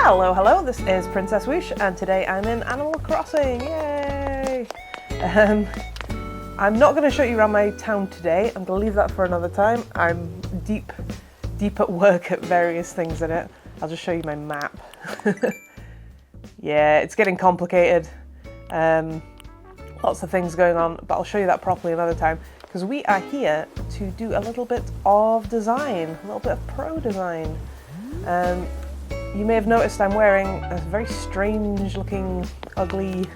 Hello, hello, this is Princess Whoosh, and today I'm in Animal Crossing, yay! I'm not going to show you around my town today, I'm going to leave that for another time. I'm deep at work at various things in it. I'll just show you my map. Yeah, it's getting complicated. Lots of things going on, but I'll show you that properly another time, because we are here to do a little bit of design, a little bit of pro design. You may have noticed I'm wearing a very strange looking, ugly,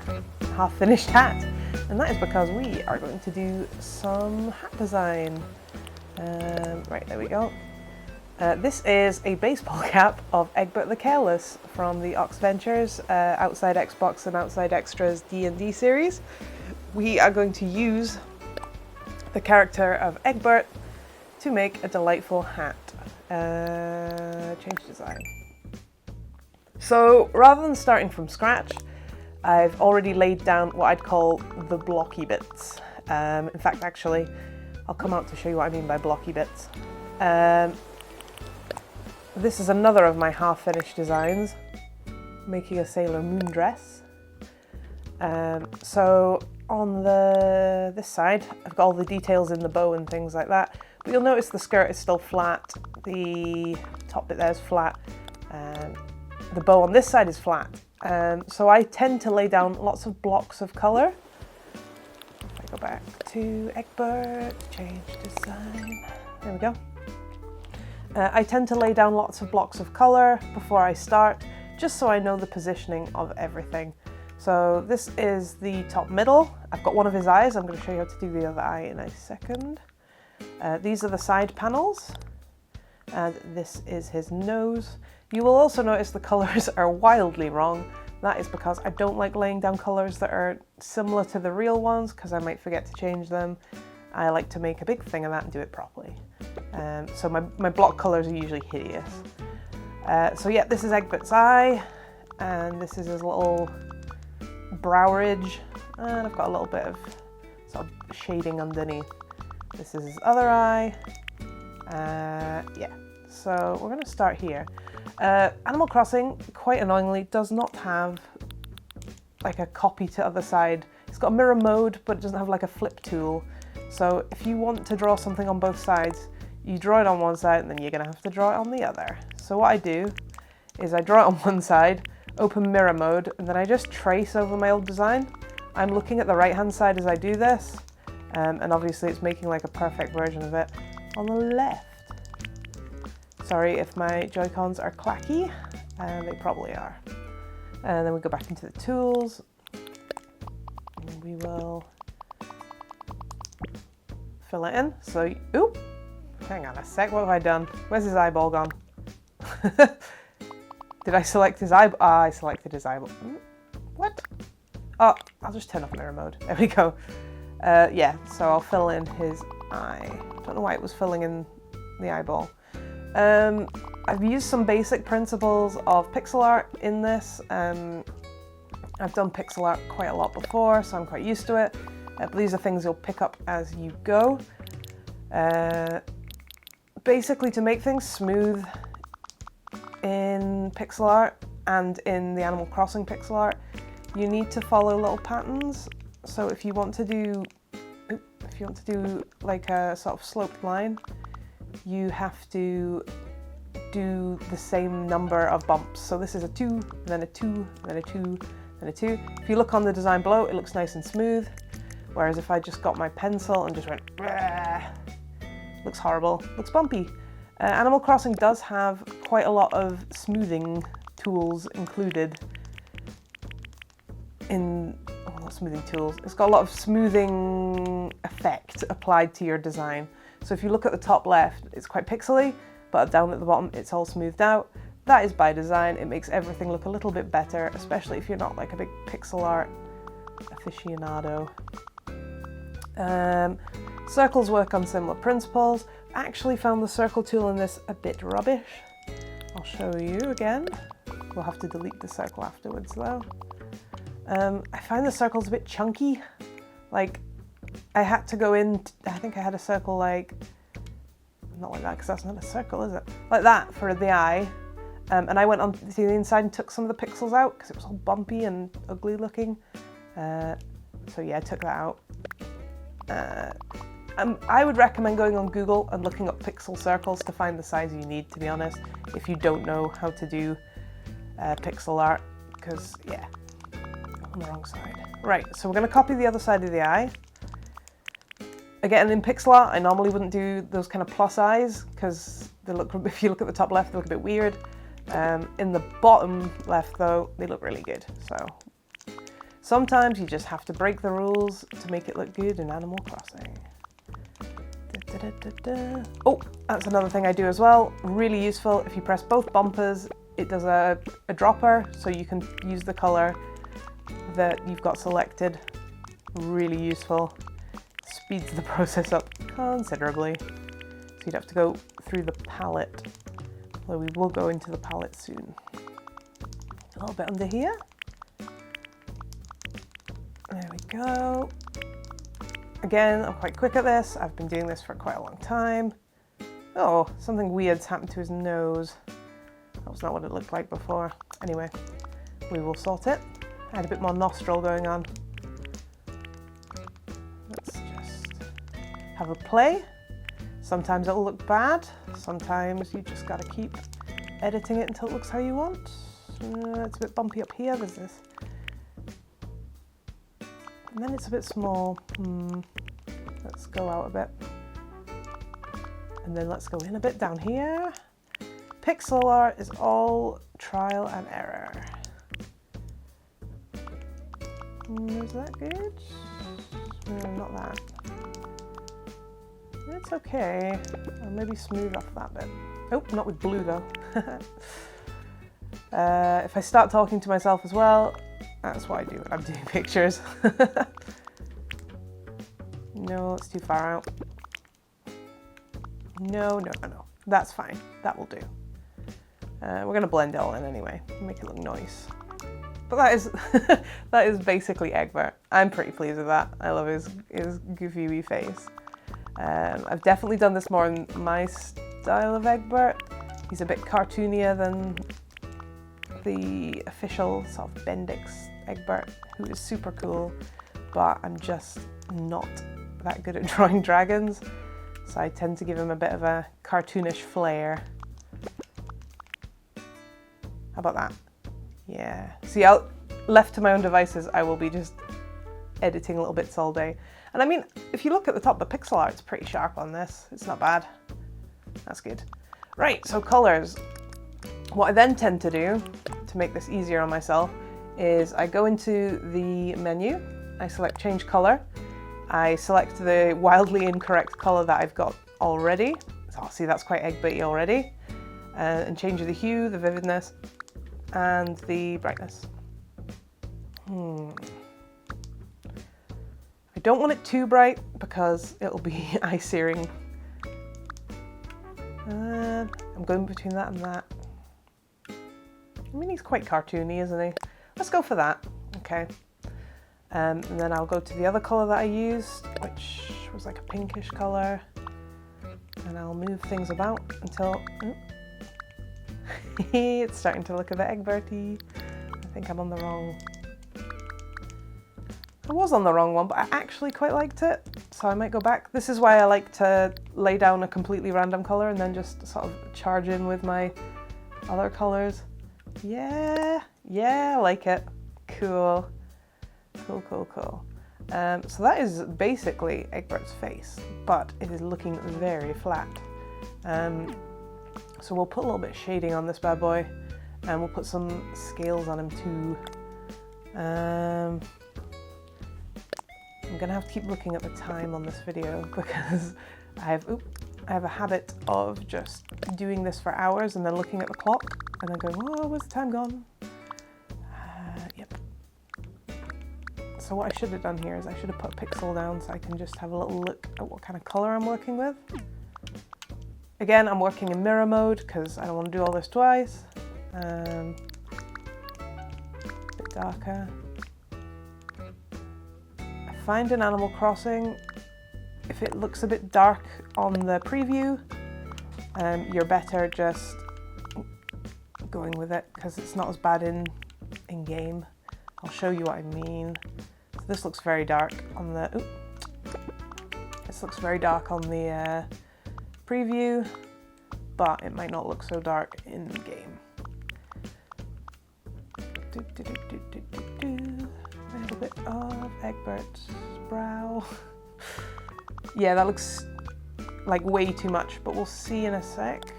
half-finished hat, and that is because we are going to do some hat design. Right, there we go. This is a baseball cap of Egbert the Careless from the Ox Ventures Outside Xbox and Outside Xtra's D&D series. We are going to use the character of Egbert to make a delightful hat. Change design. So rather than starting from scratch, I've already laid down what I'd call the blocky bits. In fact, actually, I'll come out to show you what I mean by blocky bits. This is another of my half-finished designs, making a Sailor Moon dress. So on this side, I've got all the details in the bow and things like that, but you'll notice the skirt is still flat, the top bit there is flat, the bow on this side is flat. So I tend to lay down lots of blocks of colour. If I go back to Egbert, change design, there we go. I tend to lay down lots of blocks of colour before I start, just so I know the positioning of everything. So this is the top middle. I've got one of his eyes. I'm going to show you how to do the other eye in a second. These are the side panels, and this is his nose. You will also notice the colours are wildly wrong. That is because I don't like laying down colours that are similar to the real ones, because I might forget to change them. I like to make a big thing of that and do it properly. So my block colours are usually hideous. So yeah, this is Egbert's eye, and this is his little brow ridge, and I've got a little bit of sort of shading underneath. This is his other eye. Yeah, so we're going to start here. Animal Crossing, quite annoyingly, does not have like a copy to other side. It's got a mirror mode, but it doesn't have like a flip tool. So if you want to draw something on both sides, you draw it on one side and then you're going to have to draw it on the other. So what I do is I draw it on one side, open mirror mode, and then I just trace over my old design. I'm looking at the right hand side as I do this, and obviously it's making like a perfect version of it on the left. Sorry if my Joy-Cons are clacky, and they probably are. And then we go back into the tools, and we will fill it in. So, oop, hang on a sec, what have I done? Where's his eyeball gone? Did I select his eyeball? Ah, I selected his eyeball. What? Oh, I'll just turn off mirror mode. There we go. Yeah, so I'll fill in his eye. Don't know why it was filling in the eyeball. I've used some basic principles of pixel art in this. I've done pixel art quite a lot before, so I'm quite used to it. But these are things you'll pick up as you go. Basically, to make things smooth in pixel art and in the Animal Crossing pixel art, you need to follow little patterns. So if you want to do like a sort of sloped line, you have to do the same number of bumps. So this is a 2, then a 2, then a 2, then a 2. If you look on the design below, it looks nice and smooth. Whereas if I just got my pencil and just went, looks horrible, looks bumpy. Animal Crossing does have quite a lot of smoothing tools included in, oh, not smoothing tools, it's got a lot of smoothing effect applied to your design. So if you look at the top left, it's quite pixely, but down at the bottom, it's all smoothed out. That is by design. It makes everything look a little bit better, especially if you're not like a big pixel art aficionado. Circles work on similar principles. I actually found the circle tool in this a bit rubbish. I'll show you again. We'll have to delete the circle afterwards though. I find the circles a bit chunky. Like, I had to go in, I think I had a circle like, not like that because that's not a circle, is it? Like that for the eye. And I went on to the inside and took some of the pixels out because it was all bumpy and ugly looking. So yeah, I took that out. I would recommend going on Google and looking up pixel circles to find the size you need, to be honest, if you don't know how to do pixel art, because yeah, on the wrong side. Right, so we're going to copy the other side of the eye. Again, in pixel art, I normally wouldn't do those kind of plus eyes because they look, if you look at the top left, they look a bit weird. In the bottom left, though, they look really good. So sometimes you just have to break the rules to make it look good in Animal Crossing. Oh, that's another thing I do as well. Really useful. If you press both bumpers, it does a dropper, so you can use the color that you've got selected. Really useful. Speeds the process up considerably. So you'd have to go through the palette, although we will go into the palette soon. A little bit under here. There we go. Again, I'm quite quick at this. I've been doing this for quite a long time. Oh, something weird's happened to his nose. That was not what it looked like before. Anyway, we will sort it. I had a bit more nostril going on. Let's just have a play. Sometimes it'll look bad. Sometimes you just gotta keep editing it until it looks how you want. It's a bit bumpy up here. There's this. And then it's a bit small. Let's go out a bit. And then let's go in a bit down here. Pixel art is all trial and error. Is that good? No, not that. It's okay. I'll maybe smooth off that bit. Oh, not with blue though. If I start talking to myself as well, that's what I do when I'm doing pictures. No, it's too far out. No. That's fine. That will do. We're going to blend it all in anyway. Make it look nice. But that is that is basically Egbert. I'm pretty pleased with that. I love his goofy wee face. I've definitely done this more in my style of Egbert. He's a bit cartoonier than the official sort of Bendix Egbert, who is super cool, but I'm just not that good at drawing dragons, so I tend to give him a bit of a cartoonish flair. How about that? Yeah. See, left to my own devices, I will be just editing little bits all day. And I mean, if you look at the top, the pixel art's pretty sharp on this. It's not bad. That's good. Right, so colors. What I then tend to do, to make this easier on myself, is I go into the menu, I select change color, I select the wildly incorrect color that I've got already. So see, that's quite Egbert-y already. And change the hue, the vividness, and the brightness. I don't want it too bright because it'll be eye-searing. I'm going between that and that. I mean, he's quite cartoony, isn't he? Let's go for that. Okay. And then I'll go to the other colour that I used, which was like a pinkish colour. And I'll move things about until... it's starting to look a bit Egbert-y. I think I'm on the wrong... I was on the wrong one, but I actually quite liked it, so I might go back. This is why I like to lay down a completely random colour and then just sort of charge in with my other colours. Yeah, I like it. Cool. So that is basically Egbert's face, but it is looking very flat. So we'll put a little bit of shading on this bad boy, and we'll put some scales on him too. I'm gonna have to keep looking at the time on this video because I have a habit of just doing this for hours and then looking at the clock and then going, oh, where's the time gone? Yep. So what I should have done here is I should have put pixel down so I can just have a little look at what kind of color I'm working with. Again, I'm working in mirror mode because I don't want to do all this twice. A bit darker. I find in Animal Crossing, if it looks a bit dark on the preview, you're better just going with it because it's not as bad in game. I'll show you what I mean. So this looks very dark on the. Oops. This looks very dark on the preview, but it might not look so dark in game. A little bit of Egbert's brow. Yeah, that looks like way too much, but we'll see in a sec.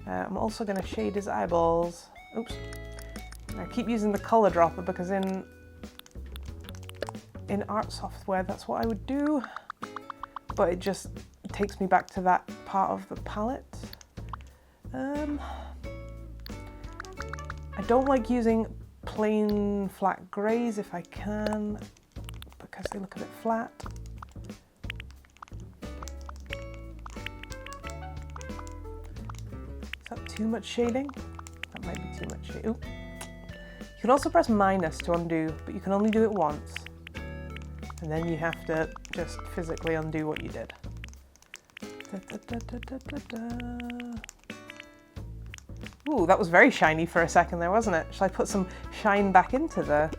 I'm also going to shade his eyeballs. Oops. I keep using the color dropper because in art software that's what I would do, but it just takes me back to that part of the palette. I don't like using plain flat greys if I can, because they look a bit flat. Is that too much shading? That might be too much shading. You can also press minus to undo, but you can only do it once. And then you have to just physically undo what you did. Ooh, that was very shiny for a second there, wasn't it? Should I put some shine back into the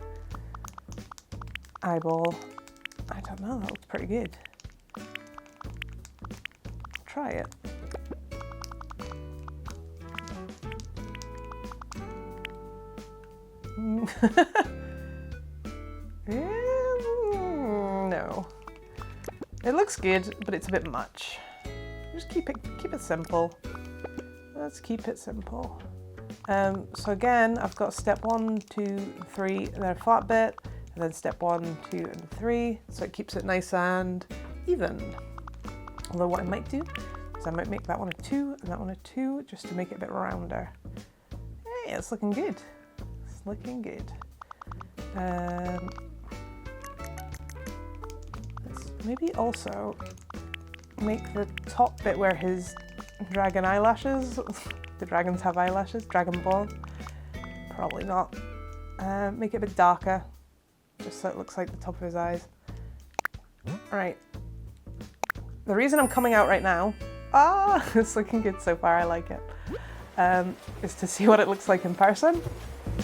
eyeball? I don't know, that looks pretty good. Try it. No. It looks good, but it's a bit much. Just keep it simple. Let's keep it simple. So again, I've got step 1, 2, 3, and then a flat bit, and then step 1, 2, and 3. So it keeps it nice and even. Although what I might do is I might make that one a 2 and that one a 2, just to make it a bit rounder. Hey, it's looking good. It's looking good. Let's maybe also make the top bit where his dragon eyelashes, the dragons have eyelashes, Dragonborn, probably not. Make it a bit darker, just so it looks like the top of his eyes. Right. The reason I'm coming out right now, it's looking good so far, I like it, is to see what it looks like in person.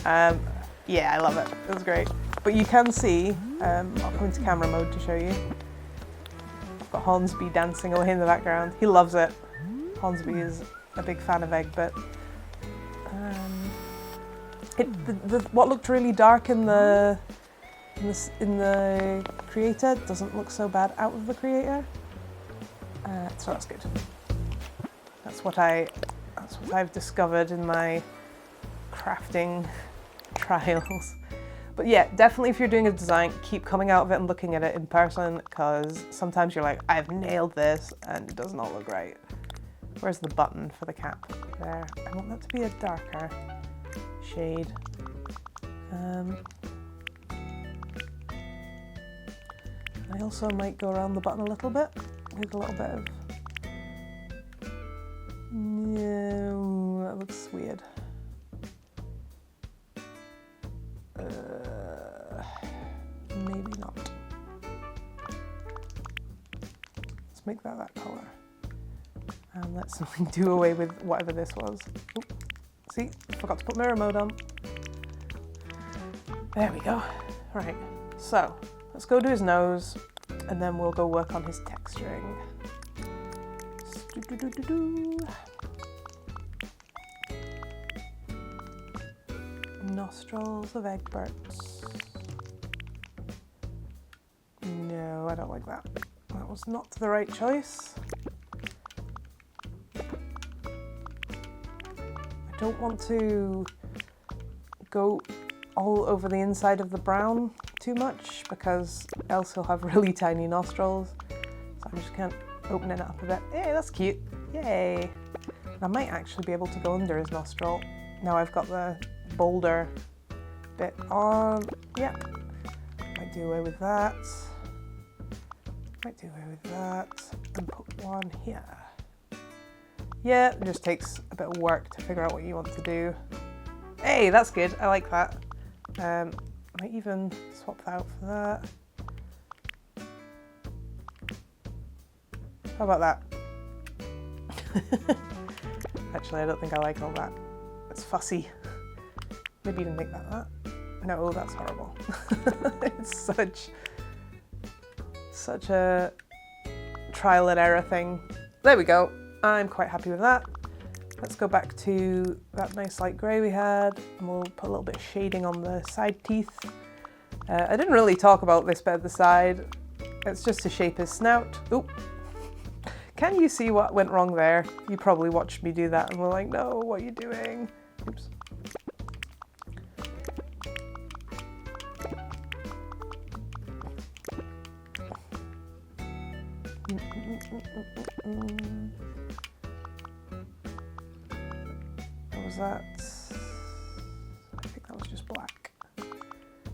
Yeah, I love it, it was great. But you can see, I'll come into camera mode to show you. I've got Hornsby dancing away in the background. He loves it. Hornsby is a big fan of Egbert. What looked really dark in the creator doesn't look so bad out of the creator. So that's good. That's what I've discovered in my crafting trials. But yeah, definitely if you're doing a design, keep coming out of it and looking at it in person, because sometimes you're like, I've nailed this and it does not look right. Where's the button for the cap? There. I want that to be a darker shade. I also might go around the button a little bit with a little bit of... No, that looks weird. Maybe not. Let's make that color. And let's do away with whatever this was. Oop. See, forgot to put mirror mode on. There we go. Right, so let's go do his nose and then we'll go work on his texturing. Nostrils of Egbert's. No, I don't like that. That was not the right choice. I don't want to go all over the inside of the brown too much, because else he'll have really tiny nostrils. So I'm just kind of opening it up a bit. Hey, that's cute. Yay. And I might actually be able to go under his nostril. Now I've got the bolder bit on. Yeah. Might do away with that. Might do away with that. And put one here. Yeah, it just takes a bit of work to figure out what you want to do. Hey, that's good. I like that. Might even swap that out for that. How about that? Actually, I don't think I like all that. It's fussy. Maybe even make that. No, that's horrible. It's such a trial and error thing. There we go. I'm quite happy with that. Let's go back to that nice light grey we had, and we'll put a little bit of shading on the side teeth. I didn't really talk about this bit at the side. It's just to shape his snout. Oop. Can you see what went wrong there? You probably watched me do that and were like, no, what are you doing? Oops. What was that? I think that was just black.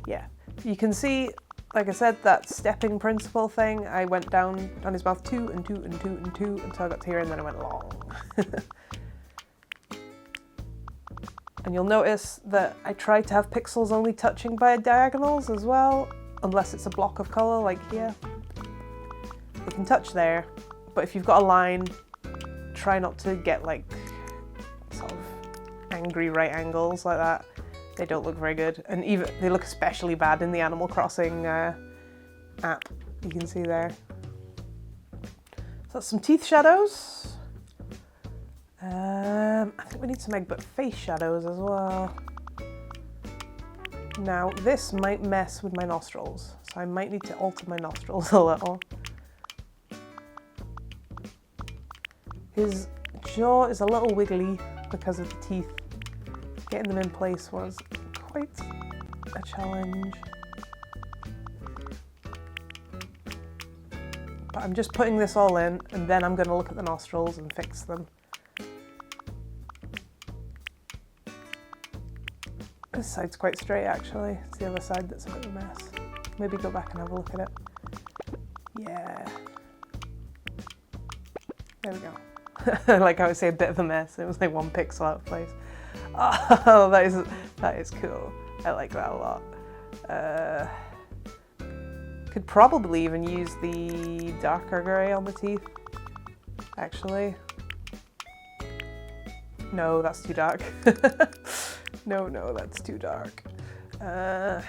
Yeah, you can see, like I said, that stepping principle thing. I went down on his mouth 2 and 2 and 2 and 2 until I got to here, and then I went long. And you'll notice that I tried to have pixels only touching by diagonals as well, unless it's a block of colour like here. They can touch there, but if you've got a line, try not to get like sort of angry right angles like that. They don't look very good, and even they look especially bad in the Animal Crossing app. You can see there. So that's some teeth shadows. I think we need some Egbert face shadows as well. Now this might mess with my nostrils, so I might need to alter my nostrils a little. His jaw is a little wiggly because of the teeth. Getting them in place was quite a challenge. But I'm just putting this all in, and then I'm going to look at the nostrils and fix them. This side's quite straight actually. It's the other side that's a bit of a mess. Maybe go back and have a look at it. Yeah. There we go. Like I would say, a bit of a mess. It was like 1 pixel out of place. Oh, that is cool. I like that a lot. Could probably even use the darker grey on the teeth, actually. No, that's too dark. No, that's too dark. Yeah,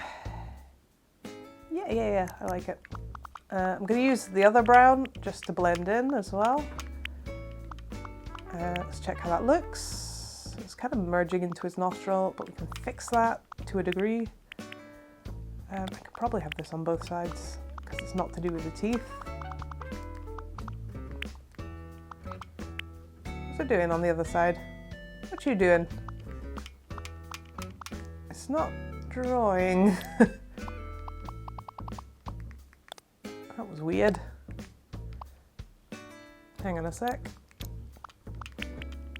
I like it. I'm going to use the other brown just to blend in as well. Let's check how that looks. It's kind of merging into his nostril, but we can fix that to a degree. I could probably have this on both sides because it's not to do with the teeth. What's it doing on the other side? What you doing? It's not drawing. That was weird. Hang on a sec.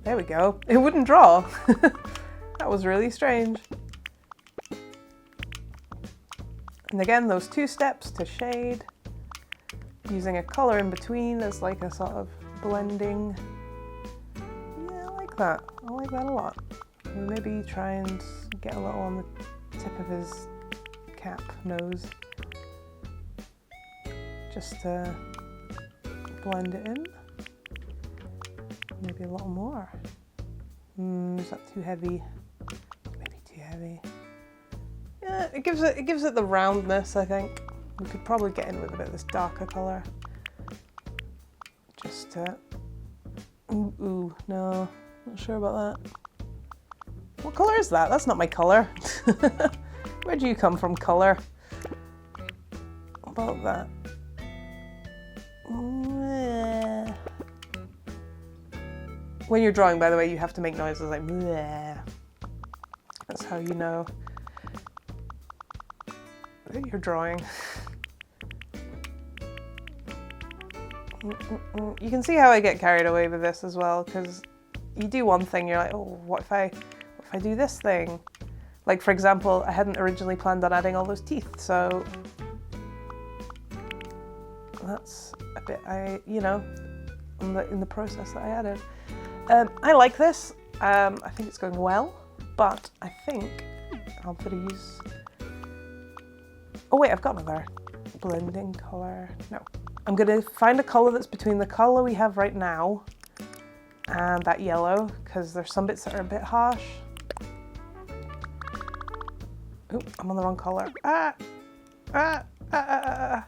There we go. It wouldn't draw. That was really strange. And again, those 2 steps to shade, using a colour in between as like a sort of blending. Yeah, I like that. I like that a lot. We'll maybe try and get a little on the tip of his cap nose, just to blend it in. Maybe a little more. Is that too heavy? Maybe too heavy. Yeah, it gives it the roundness, I think. We could probably get in with a bit of this darker colour. Just to... Ooh, no. Not sure about that. What colour is that? That's not my colour. Where do you come from, colour? What about that? When you're drawing, by the way, you have to make noises like bleh. That's how you know that you're drawing. You can see how I get carried away with this as well, because you do one thing, you're like, oh, what if I do this thing? Like, for example, I hadn't originally planned on adding all those teeth, so that's a bit, in the process that I added. I like this. I think it's going well, but I think I'll put a use. Oh wait, I've got another blending colour. No, I'm going to find a colour that's between the colour we have right now and that yellow, because there's some bits that are a bit harsh Oh, I'm on the wrong color. Ah! Ah! Ah!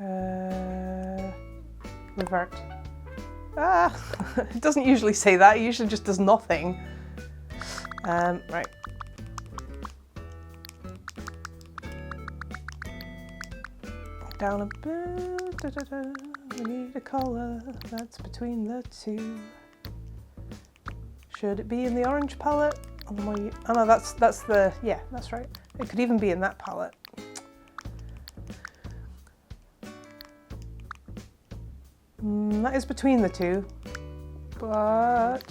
Ah! Revert. Ah! It doesn't usually say that. It usually just does nothing. Right. Down a bit. Da, da, da. We need a color that's between the two. Should it be in the orange palette? Oh no, that's the, yeah, that's right. It could even be in that palette. That is between the two, but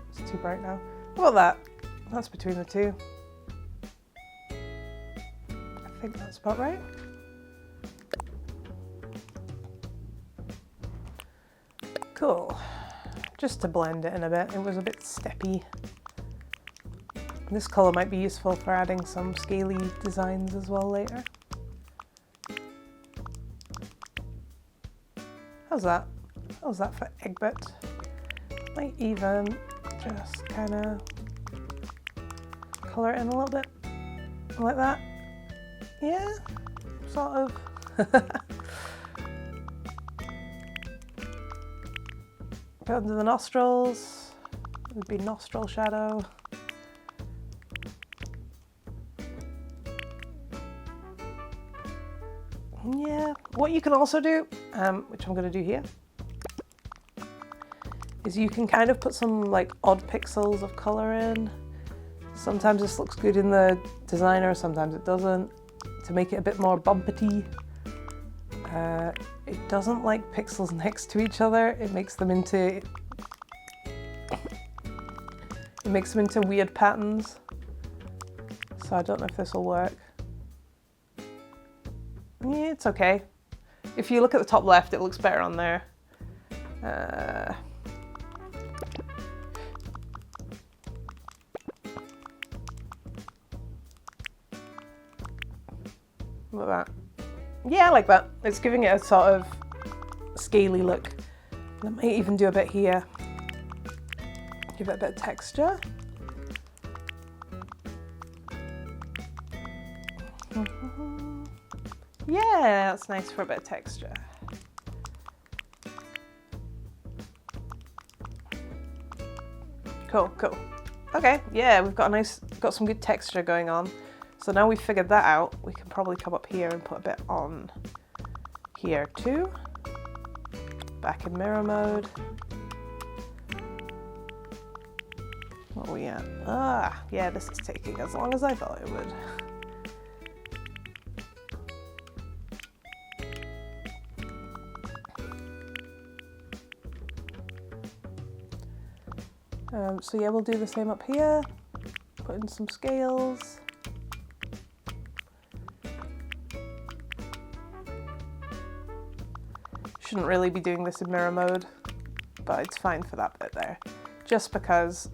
it's too bright now. How about that? That's between the two. I think that's about right. Cool. Just to blend it in a bit. It was a bit steppy. This colour might be useful for adding some scaly designs as well later. How's that? How's that for Egbert? Might even just kind of colour it in a little bit. Like that. Yeah, sort of. Go under the nostrils. It would be nostril shadow. Yeah, what you can also do, which I'm going to do here, is you can kind of put some like odd pixels of colour in. Sometimes this looks good in the designer, sometimes it doesn't, to make it a bit more bumpety. It doesn't like pixels next to each other. It makes them into weird patterns. So I don't know if this will work. Yeah, it's okay. If you look at the top left, it looks better on there. Look at that. Yeah, I like that. It's giving it a sort of scaly look. I might even do a bit here. Give it a bit of texture. Yeah, that's nice for a bit of texture. Cool, cool. Okay, yeah, we've got some good texture going on. So now we've figured that out, we can probably come up here and put a bit on here too. Back in mirror mode. What are we at? Ah, yeah, this is taking as long as I thought it would. So yeah, we'll do the same up here. Put in some scales. Shouldn't really be doing this in mirror mode, but it's fine for that bit there. Just because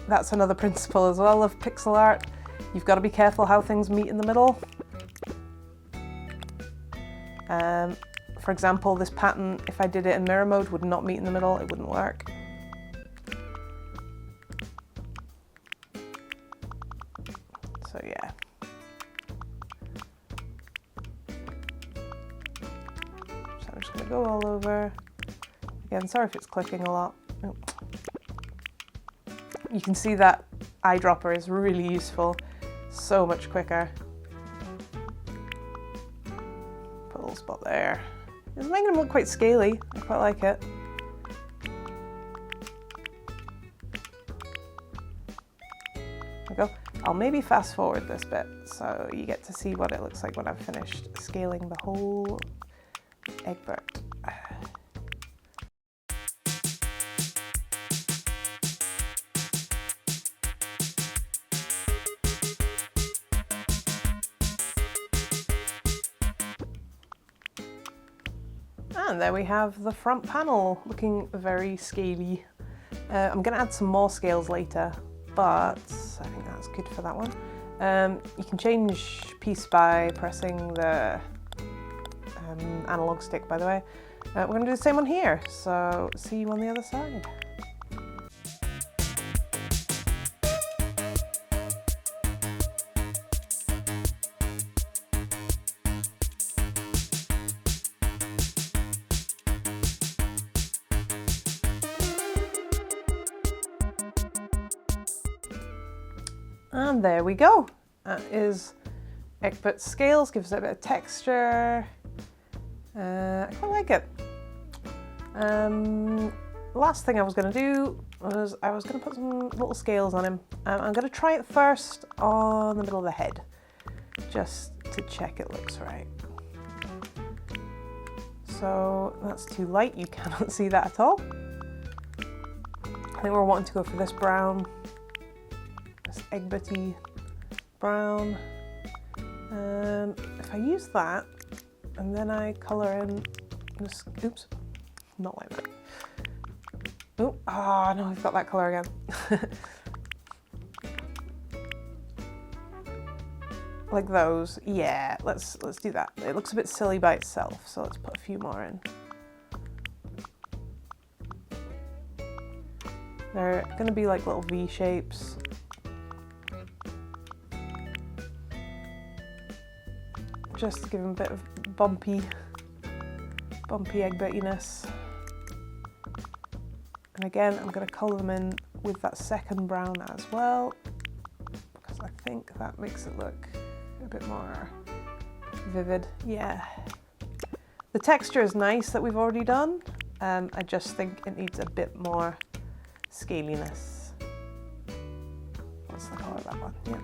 that's another principle as well of pixel art. You've got to be careful how things meet in the middle. For example, this pattern, if I did it in mirror mode, would not meet in the middle, it wouldn't work. So yeah. So I'm just going to go all over. Again, sorry if it's clicking a lot. Oh. You can see that eyedropper is really useful, so much quicker. Put a little spot there. It's making them look quite scaly, I quite like it. There we go. I'll maybe fast forward this bit so you get to see what it looks like when I've finished scaling the whole Egbert. And there we have the front panel looking very scaly. I'm going to add some more scales later, but I think that's good for that one. You can change piece by pressing the analog stick, by the way. We're going to do the same one here, so see you on the other side. And there we go. That is Egbert scales, gives it a bit of texture. I quite like it. Last thing I was going to do was I was going to put some little scales on him. I'm going to try it first on the middle of the head, just to check it looks right. So that's too light, you cannot see that at all. I think we're wanting to go for this brown, this Egberty brown. If I use that and then I colour in this, oops, not like that. Oh, no, I've got that colour again. Like those, yeah, let's do that. It looks a bit silly by itself, so let's put a few more in. They're gonna be like little V shapes. Just to give them a bit of bumpy Egbertiness. And again, I'm going to colour them in with that second brown as well, because I think that makes it look a bit more vivid. Yeah. The texture is nice that we've already done. I just think it needs a bit more scaliness. What's the colour of that one? Yeah.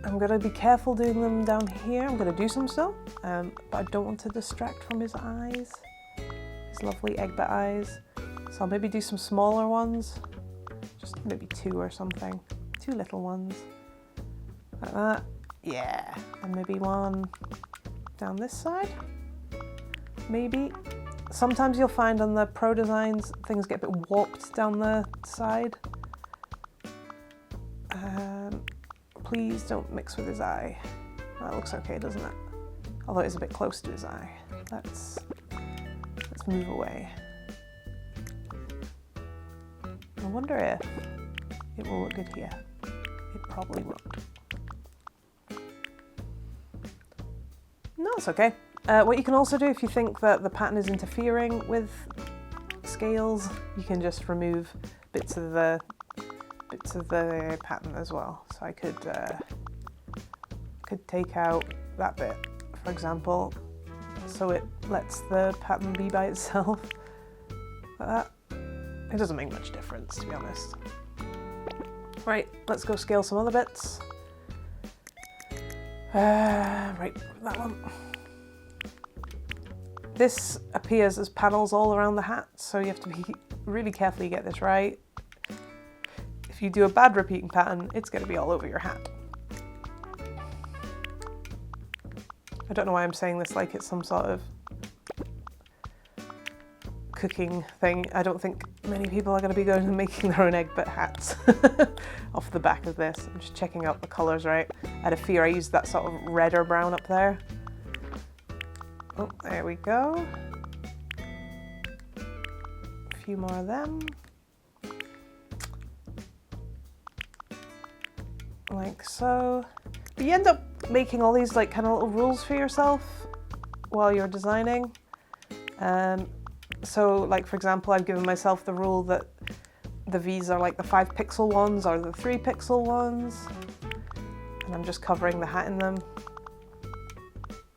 I'm going to be careful doing them down here. I'm going to do some still, but I don't want to distract from his eyes, his lovely Egbert eyes. So I'll maybe do some smaller ones, just maybe 2 or something, 2 little ones, like that. Yeah, and maybe one down this side, maybe. Sometimes you'll find on the pro designs, things get a bit warped down the side. Please don't mix with his eye. That looks okay, doesn't it? Although it's a bit close to his eye. Let's move away. I wonder if it will look good here. It probably won't. No, it's okay. What you can also do if you think that the pattern is interfering with scales, you can just remove bits of the pattern as well. So I could take out that bit, for example, so it lets the pattern be by itself, like that. It doesn't make much difference, to be honest. Right, let's go scale some other bits. Right, that one. This appears as panels all around the hat, so you have to be really careful you get this right. If you do a bad repeating pattern, it's going to be all over your hat. I don't know why I'm saying this like it's some sort of cooking thing. I don't think many people are going to be going and making their own Egbert hats off the back of this. I'm just checking out the colours right. I had a fear I used that sort of red or brown up there. Oh, there we go. A few more of them. Like so. But you end up making all these like kind of little rules for yourself while you're designing. So like for example, I've given myself the rule that the V's are like the 5 pixel ones or the 3 pixel ones. And I'm just covering the hat in them.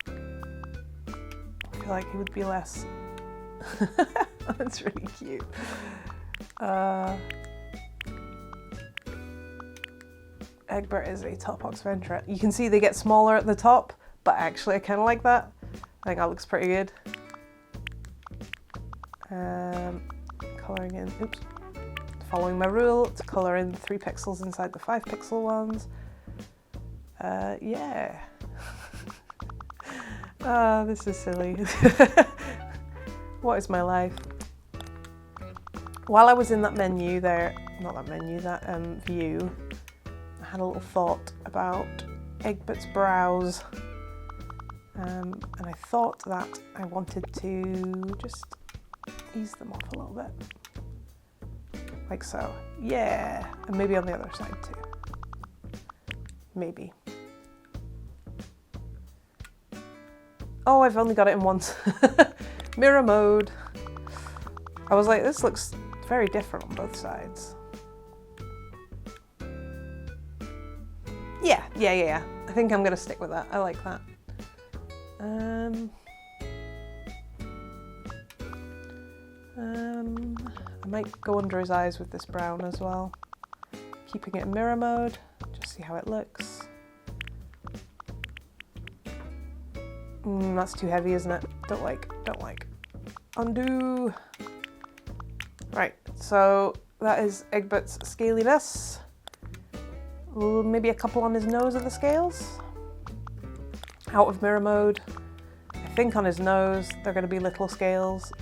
I feel like it would be less. That's really cute. Egbert is a top Oxventra. You can see they get smaller at the top, but actually I kind of like that. I think that looks pretty good. Colouring in, oops. Following my rule to colour in 3 pixels inside the 5 pixel ones. Yeah. This is silly. What is my life? While I was in that menu there, not that menu, that view, I had a little thought about Egbert's brows. And I thought that I wanted to just ease them off a little bit. Like so. Yeah, and maybe on the other side too. Maybe. Oh, I've only got it in once. Mirror mode. I was like, this looks very different on both sides. Yeah. I think I'm gonna stick with that. I like that. I might go under his eyes with this brown as well. Keeping it in mirror mode, just see how it looks. That's too heavy, isn't it? Don't like. Undo. Right, so that is Egbert's scaliness. Maybe a couple on his nose of the scales. Out of mirror mode. I think on his nose they're going to be little scales.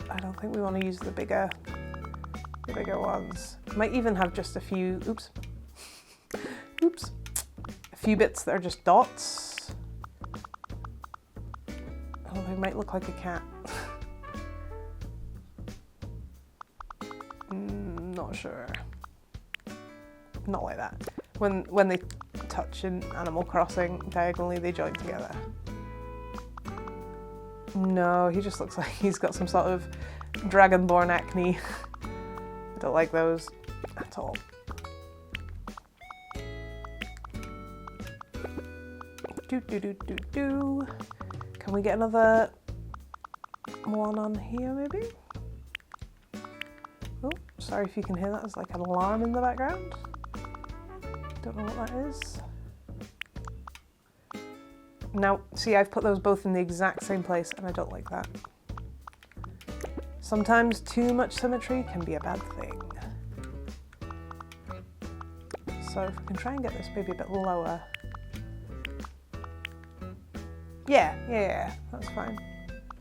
I don't think we want to use the bigger ones. Might even have just a few, oops, a few bits that are just dots. Oh, they might look like a cat. Not sure. Not like that. When they touch in Animal Crossing diagonally, they join together. No, he just looks like he's got some sort of Dragonborn acne. I don't like those at all. Can we get another one on here maybe? Oh, sorry if you can hear that. There's like an alarm in the background. Don't know what that is. Now, see, I've put those both in the exact same place and I don't like that. Sometimes too much symmetry can be a bad thing. So if we can try and get this maybe a bit lower. Yeah, that's fine.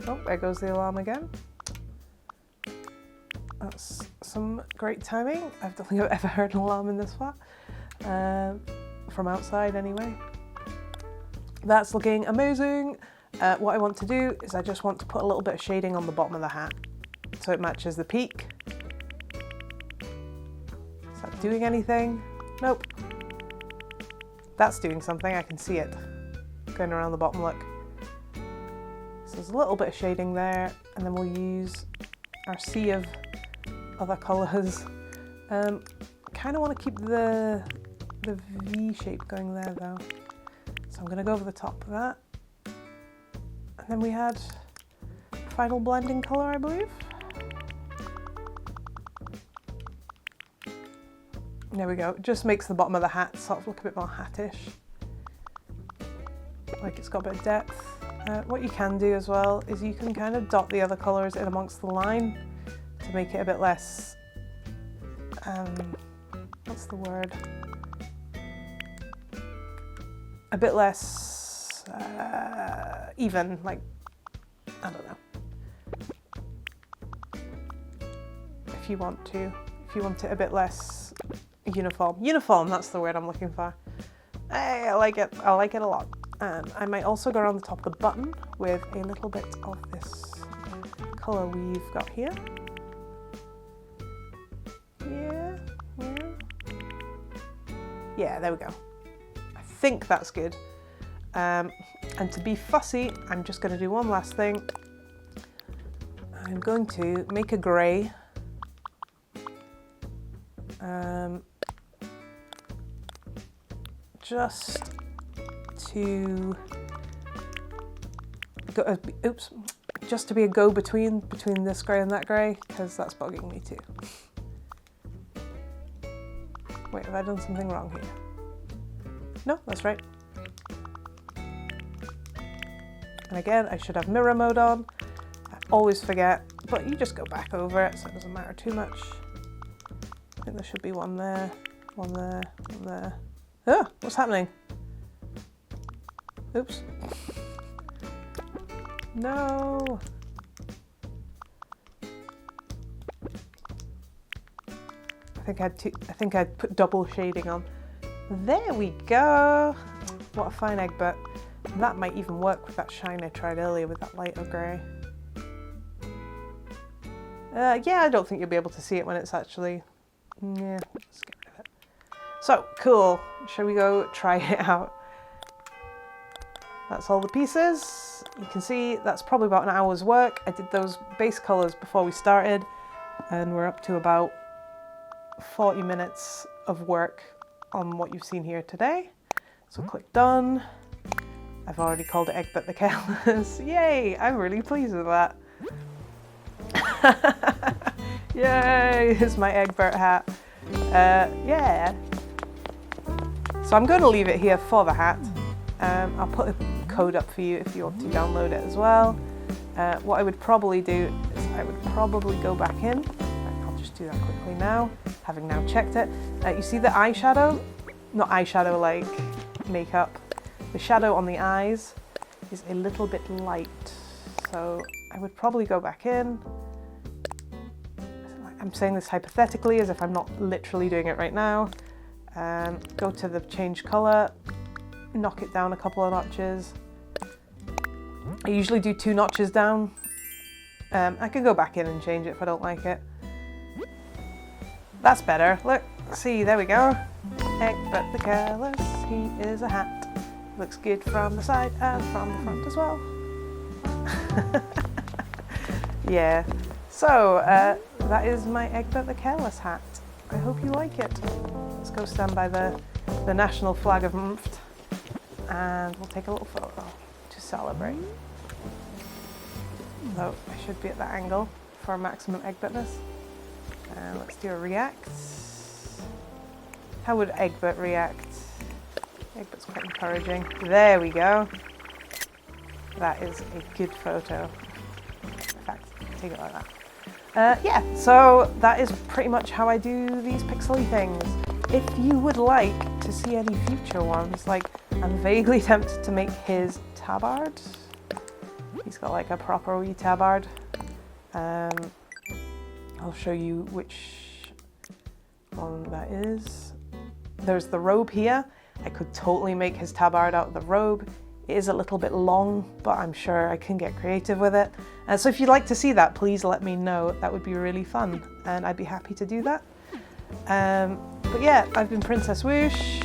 Oh, there goes the alarm again. That's some great timing. I don't think I've ever heard an alarm in this flat. From outside anyway. That's looking amazing. What I want to do is I just want to put a little bit of shading on the bottom of the hat so it matches the peak. Is that doing anything? Nope. That's doing something, I can see it going around the bottom, look. So there's a little bit of shading there, and then we'll use our sea of other colours. Kind of want to keep the V shape going there though. So I'm going to go over the top of that. And then we had final blending colour, I believe. There we go. It just makes the bottom of the hat sort of look a bit more hattish. Like it's got a bit of depth. What you can do as well is you can kind of dot the other colours in amongst the line to make it a bit less, what's the word? A bit less even, like, I don't know. If you want it a bit less uniform. Uniform, that's the word I'm looking for. Hey, I like it a lot. I might also go around the top of the button with a little bit of this colour we've got here. Yeah, there we go. I think that's good. And to be fussy, I'm just going to do one last thing. I'm going to make a grey. Just to go, just to be a go-between between this grey and that grey, because that's bugging me too. Wait, have I done something wrong here? No, that's right. And again, I should have mirror mode on. I always forget, but you just go back over it, so it doesn't matter too much. I think there should be one there, one there, one there. Oh, what's happening? Oops. No. I think I'd put double shading on. There we go. What a fine Egbert. That might even work with that shine I tried earlier with that lighter grey. Yeah, I don't think you'll be able to see it when it's actually... Yeah, let's get rid of it. So, cool. Shall we go try it out? That's all the pieces. You can see that's probably about an hour's work. I did those base colours before we started, and we're up to about 40 minutes of work on what you've seen here today. So click done. I've already called it Egbert the Careless. Yay! I'm really pleased with that. Yay! It's my Egbert hat. Yeah. So I'm going to leave it here for the hat. I'll put a code up for you if you want to download it as well. What I would probably do is I would probably go back in. I'll just do that quickly now, having now checked it. You see the eyeshadow? Not eyeshadow like makeup. The shadow on the eyes is a little bit light. So I would probably go back in. I'm saying this hypothetically as if I'm not literally doing it right now. Go to the change colour, knock it down a couple of notches. I usually do 2 notches down. I could go back in and change it if I don't like it. That's better. Look, see, there we go. Egbert the Careless, he is a hat. Looks good from the side and from the front as well. Yeah, so that is my Egbert the Careless hat. I hope you like it. Let's go stand by the national flag of Unft, and we'll take a little photo to celebrate. So I should be at that angle for maximum Egbertness. Let's do a react. How would Egbert react? Egbert's quite encouraging. There we go. That is a good photo. In fact, take it like that. Yeah, so that is pretty much how I do these pixely things. If you would like to see any future ones, like I'm vaguely tempted to make his tabard. He's got like a proper wee tabard. I'll show you which one that is. There's the robe here. I could totally make his tabard out of the robe. It is a little bit long, but I'm sure I can get creative with it. So if you'd like to see that, please let me know. That would be really fun, and I'd be happy to do that. But yeah, I've been Princess Whoosh.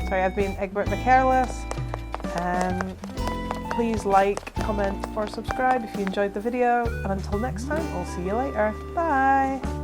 Sorry, I've been Egbert the Careless. Please like, comment, or subscribe if you enjoyed the video. And until next time, I'll see you later. Bye!